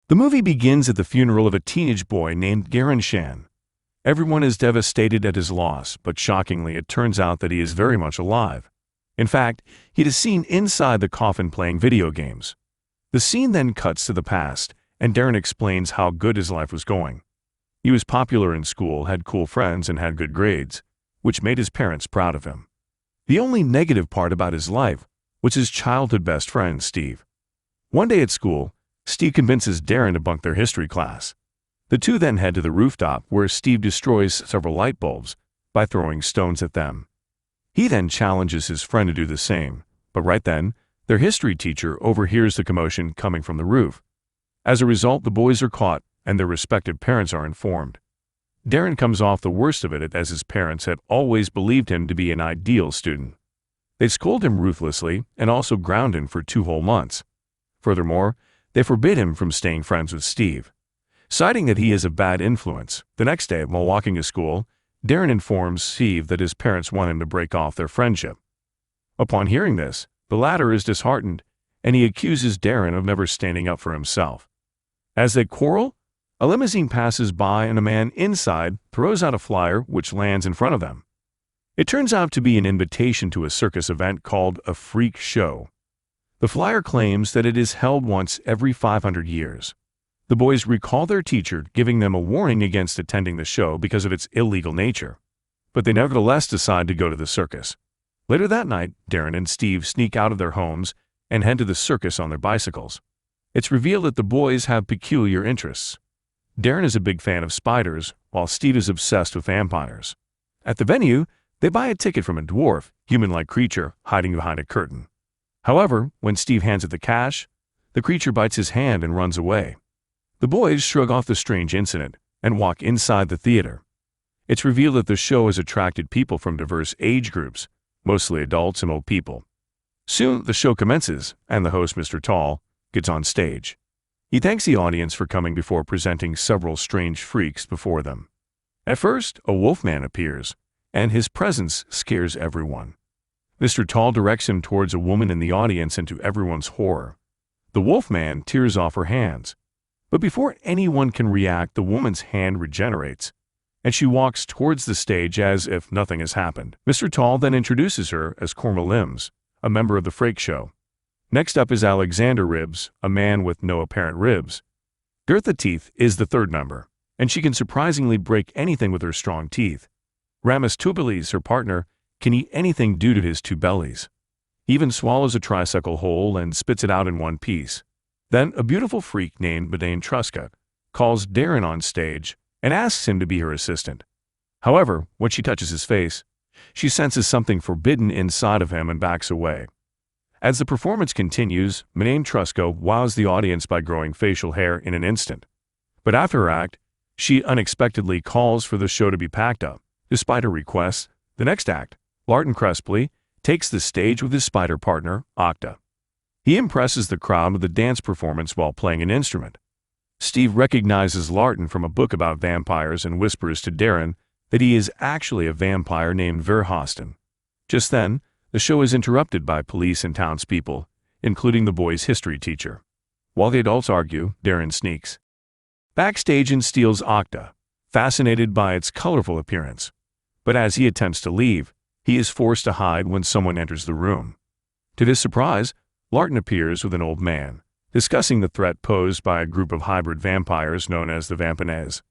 The movie begins at the funeral of a teenage boy named Darren. Everyone is devastated at his loss, but shockingly it turns out that he is very much alive. In fact, he is seen inside the coffin playing video games. The scene then cuts to the past, and Darren explains how good his life was going. He was popular in school, had cool friends, and had good grades, which made his parents proud of him. The only negative part about his life was his childhood best friend, Steve. One day at school, Steve convinces Darren to bunk their history class. The two then head to the rooftop, where Steve destroys several light bulbs by throwing stones at them. He then challenges his friend to do the same, but right then, their history teacher overhears the commotion coming from the roof. As a result, the boys are caught, and their respective parents are informed. Darren comes off the worst of it, as his parents had always believed him to be an ideal student. They scold him ruthlessly and also ground him for 2 whole months. Furthermore, they forbid him from staying friends with Steve, citing that he is a bad influence. The next day, while walking to school, Darren informs Steve that his parents want him to break off their friendship. Upon hearing this, the latter is disheartened, and he accuses Darren of never standing up for himself. As they quarrel, a limousine passes by and a man inside throws out a flyer which lands in front of them. It turns out to be an invitation to a circus event called a freak show. The flyer claims that it is held once every 500 years. The boys recall their teacher giving them a warning against attending the show because of its illegal nature, but they nevertheless decide to go to the circus. Later that night, Darren and Steve sneak out of their homes and head to the circus on their bicycles. It's revealed that the boys have peculiar interests. Darren is a big fan of spiders, while Steve is obsessed with vampires. At the venue, they buy a ticket from a dwarf, human-like creature hiding behind a curtain. However, when Steve hands it the cash, the creature bites his hand and runs away. The boys shrug off the strange incident and walk inside the theater. It's revealed that the show has attracted people from diverse age groups, mostly adults and old people. Soon, the show commences, and the host, Mr. Tall, gets on stage. He thanks the audience for coming before presenting several strange freaks before them. At first, a wolfman appears, and his presence scares everyone. Mr. Tall directs him towards a woman in the audience, and to everyone's horror, the wolfman tears off her hands. But before anyone can react, the woman's hand regenerates, and she walks towards the stage as if nothing has happened. Mr. Tall then introduces her as Corma Limbs, a member of the freak show. Next up is Alexander Ribs, a man with no apparent ribs. Gertha Teeth is the third member, and she can surprisingly break anything with her strong teeth. Ramus Tubeles, her partner, can eat anything due to his 2 bellies. He even swallows a tricycle whole and spits it out in one piece. Then a beautiful freak named Madame Truska calls Darren on stage and asks him to be her assistant. However, when she touches his face, she senses something forbidden inside of him and backs away. As the performance continues, Madame Truska wows the audience by growing facial hair in an instant. But after her act, she unexpectedly calls for the show to be packed up. Despite her requests, the next act, Larten Crepsley, takes the stage with his spider partner, Octa. He impresses the crowd with a dance performance while playing an instrument. Steve recognizes Larten from a book about vampires and whispers to Darren that he is actually a vampire named Verhosten. Just then, the show is interrupted by police and townspeople, including the boys' history teacher. While the adults argue, Darren sneaks backstage and steals Octa, fascinated by its colorful appearance. But as he attempts to leave, he is forced to hide when someone enters the room. To his surprise, Larten appears with an old man, discussing the threat posed by a group of hybrid vampires known as the Vampines.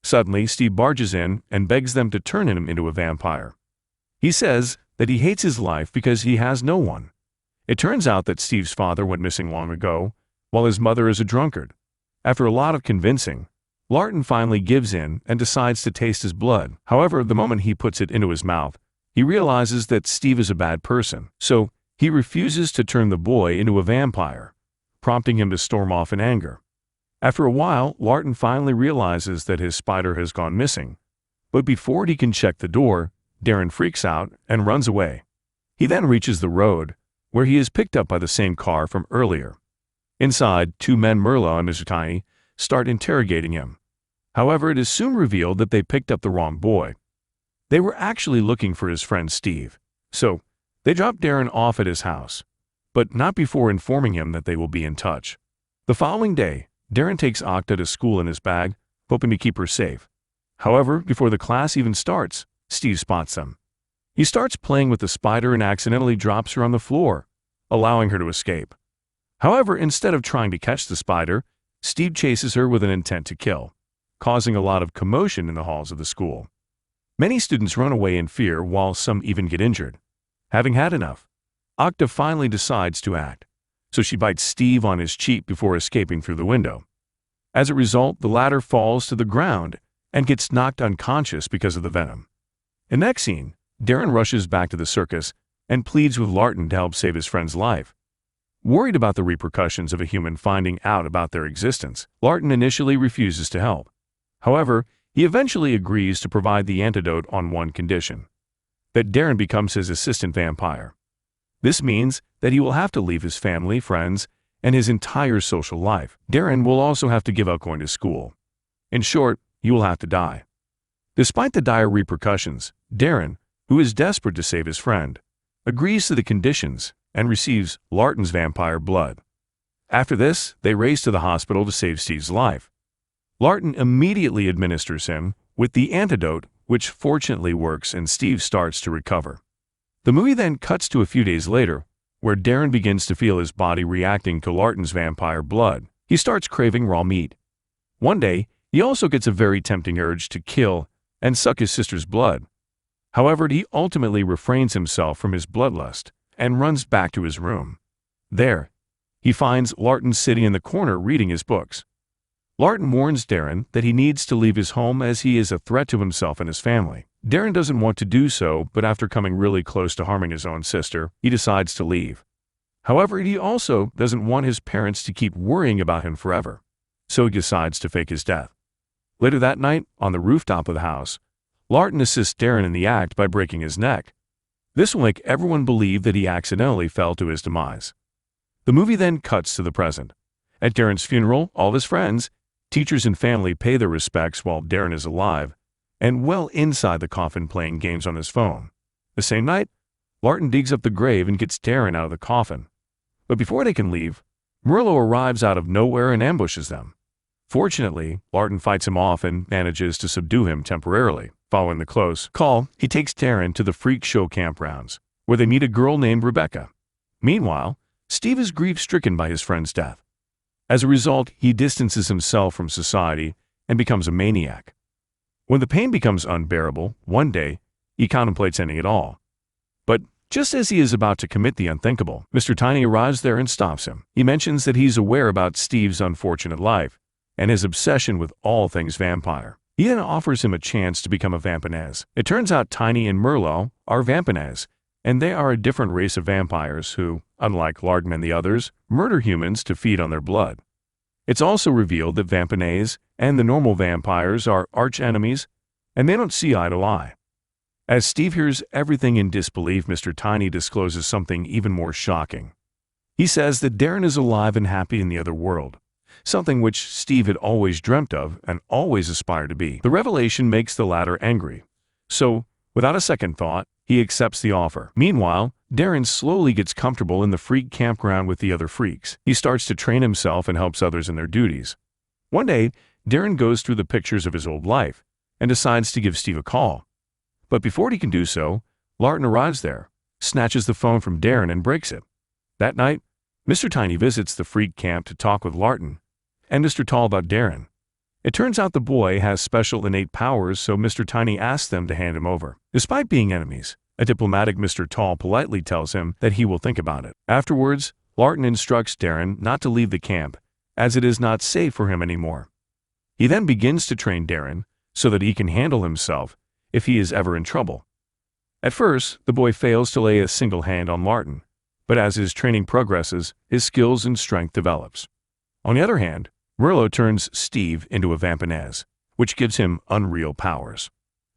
Suddenly, Steve barges in and begs them to turn him into a vampire. He says that he hates his life because he has no one. It turns out that Steve's father went missing long ago, while his mother is a drunkard. After a lot of convincing, Larten finally gives in and decides to taste his blood. However, the moment he puts it into his mouth, he realizes that Steve is a bad person, so he refuses to turn the boy into a vampire, prompting him to storm off in anger. After a while, Larten finally realizes that his spider has gone missing, but before he can check the door, Darren freaks out and runs away. He then reaches the road, where he is picked up by the same car from earlier. Inside, 2 men, Merla and Mr. Tiny, start interrogating him. However, it is soon revealed that they picked up the wrong boy. They were actually looking for his friend Steve, so they drop Darren off at his house, but not before informing him that they will be in touch. The following day, Darren takes Octa to school in his bag, hoping to keep her safe. However, before the class even starts, Steve spots them. He starts playing with the spider and accidentally drops her on the floor, allowing her to escape. However, instead of trying to catch the spider, Steve chases her with an intent to kill, causing a lot of commotion in the halls of the school. Many students run away in fear, while some even get injured. Having had enough, Octa finally decides to act, so she bites Steve on his cheek before escaping through the window. As a result, the latter falls to the ground and gets knocked unconscious because of the venom. In the next scene, Darren rushes back to the circus and pleads with Larten to help save his friend's life. Worried about the repercussions of a human finding out about their existence, Larten initially refuses to help. However, he eventually agrees to provide the antidote on one condition: that Darren becomes his assistant vampire. This means that he will have to leave his family, friends, and his entire social life. Darren will also have to give up going to school. In short, he will have to die. Despite the dire repercussions, Darren, who is desperate to save his friend, agrees to the conditions and receives Larten's vampire blood. After this, they race to the hospital to save Steve's life. Larten immediately administers him with the antidote, which fortunately works, and Steve starts to recover. The movie then cuts to a few days later, where Darren begins to feel his body reacting to Larten's vampire blood. He starts craving raw meat. One day, he also gets a very tempting urge to kill and suck his sister's blood. However, he ultimately refrains himself from his bloodlust and runs back to his room. There, he finds Larten sitting in the corner reading his books. Larten warns Darren that he needs to leave his home as he is a threat to himself and his family. Darren doesn't want to do so, but after coming really close to harming his own sister, he decides to leave. However, he also doesn't want his parents to keep worrying about him forever, so he decides to fake his death. Later that night, on the rooftop of the house, Larten assists Darren in the act by breaking his neck. This will make everyone believe that he accidentally fell to his demise. The movie then cuts to the present. At Darren's funeral, all of his friends, teachers, and family pay their respects while Darren is alive and well inside the coffin playing games on his phone. The same night, Larten digs up the grave and gets Darren out of the coffin. But before they can leave, Merlot arrives out of nowhere and ambushes them. Fortunately, Larten fights him off and manages to subdue him temporarily. Following the close call, he takes Darren to the freak show campgrounds, where they meet a girl named Rebecca. Meanwhile, Steve is grief-stricken by his friend's death. As a result, he distances himself from society and becomes a maniac. When the pain becomes unbearable, one day, he contemplates ending it all. But just as he is about to commit the unthinkable, Mr. Tiny arrives there and stops him. He mentions that he's aware about Steve's unfortunate life and his obsession with all things vampire. He then offers him a chance to become a vampinez. It turns out Tiny and Merlot are vampinez, and they are a different race of vampires who, unlike Larten and the others, murder humans to feed on their blood. It's also revealed that vampinez and the normal vampires are arch-enemies, and they don't see eye to eye. As Steve hears everything in disbelief, Mr. Tiny discloses something even more shocking. He says that Darren is alive and happy in the other world, something which Steve had always dreamt of and always aspired to be. The revelation makes the latter angry, so, without a second thought, he accepts the offer. Meanwhile, Darren slowly gets comfortable in the freak campground with the other freaks. He starts to train himself and helps others in their duties. One day, Darren goes through the pictures of his old life and decides to give Steve a call. But before he can do so, Larten arrives there, snatches the phone from Darren and breaks it. That night, Mr. Tiny visits the freak camp to talk with Larten and Mr. Tall about Darren. It turns out the boy has special innate powers, so Mr. Tiny asks them to hand him over. Despite being enemies, a diplomatic Mr. Tall politely tells him that he will think about it. Afterwards, Larten instructs Darren not to leave the camp, as it is not safe for him anymore. He then begins to train Darren so that he can handle himself if he is ever in trouble. At first, the boy fails to lay a single hand on Larten, but as his training progresses, his skills and strength develops. On the other hand, Merlot turns Steve into a vampinez, which gives him unreal powers.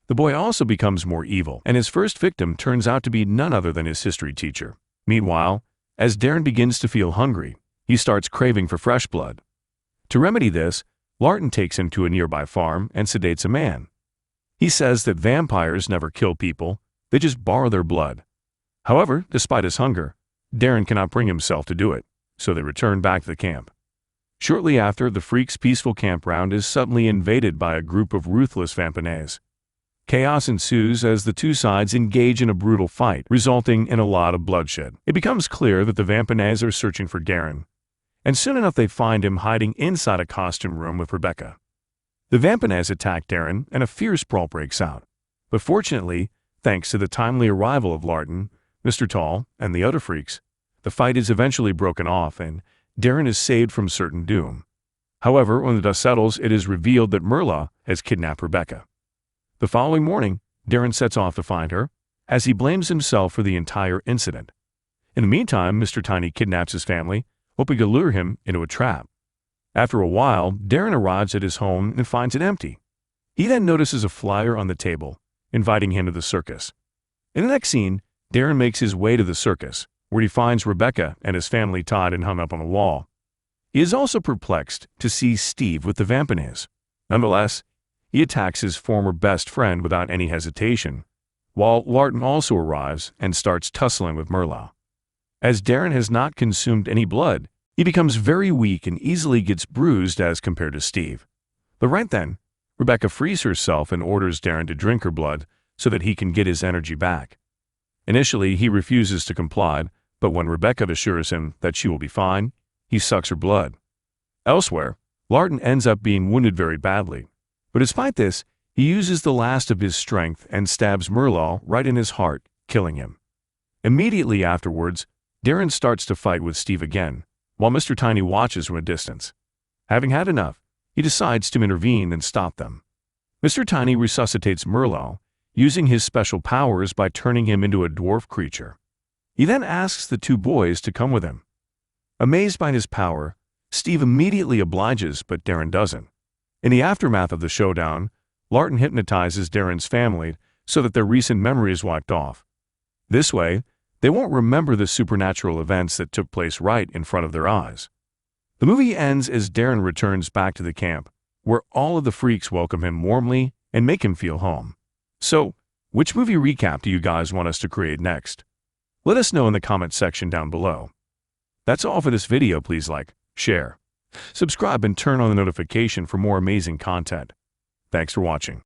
The boy also becomes more evil, and his first victim turns out to be none other than his history teacher. Meanwhile, as Darren begins to feel hungry, he starts craving for fresh blood. To remedy this, Larten takes him to a nearby farm and sedates a man. He says that vampires never kill people, they just borrow their blood. However, despite his hunger, Darren cannot bring himself to do it, so they return back to the camp. Shortly after, the Freak's peaceful campground is suddenly invaded by a group of ruthless vampires. Chaos ensues as the two sides engage in a brutal fight, resulting in a lot of bloodshed. It becomes clear that the vampires are searching for Darren, and soon enough they find him hiding inside a costume room with Rebecca. The vampires attack Darren, and a fierce brawl breaks out. But fortunately, thanks to the timely arrival of Larten, Mr. Tall, and the other freaks, the fight is eventually broken off, and Darren is saved from certain doom. However, when the dust settles, it is revealed that Merla has kidnapped Rebecca. The following morning, Darren sets off to find her, as he blames himself for the entire incident. In the meantime, Mr. Tiny kidnaps his family, hoping to lure him into a trap. After a while, Darren arrives at his home and finds it empty. He then notices a flyer on the table, inviting him to the circus. In the next scene, Darren makes his way to the circus, where he finds Rebecca and his family tied and hung up on the wall. He is also perplexed to see Steve with the vampires. Nonetheless, he attacks his former best friend without any hesitation, while Larten also arrives and starts tussling with Merla. As Darren has not consumed any blood, he becomes very weak and easily gets bruised as compared to Steve. But right then, Rebecca frees herself and orders Darren to drink her blood so that he can get his energy back. Initially, he refuses to comply, but when Rebecca assures him that she will be fine, he sucks her blood. Elsewhere, Larten ends up being wounded very badly. But despite this, he uses the last of his strength and stabs Merla right in his heart, killing him. Immediately afterwards, Darren starts to fight with Steve again, while Mr. Tiny watches from a distance. Having had enough, he decides to intervene and stop them. Mr. Tiny resuscitates Merla, using his special powers by turning him into a dwarf creature. He then asks the two boys to come with him. Amazed by his power, Steve immediately obliges, but Darren doesn't. In the aftermath of the showdown, Larten hypnotizes Darren's family so that their recent memory is wiped off. This way, they won't remember the supernatural events that took place right in front of their eyes. The movie ends as Darren returns back to the camp, where all of the freaks welcome him warmly and make him feel home. So, which movie recap do you guys want us to create next? Let us know in the comments section down below. That's all for this video. Please like, share, subscribe, and turn on the notification for more amazing content. Thanks for watching.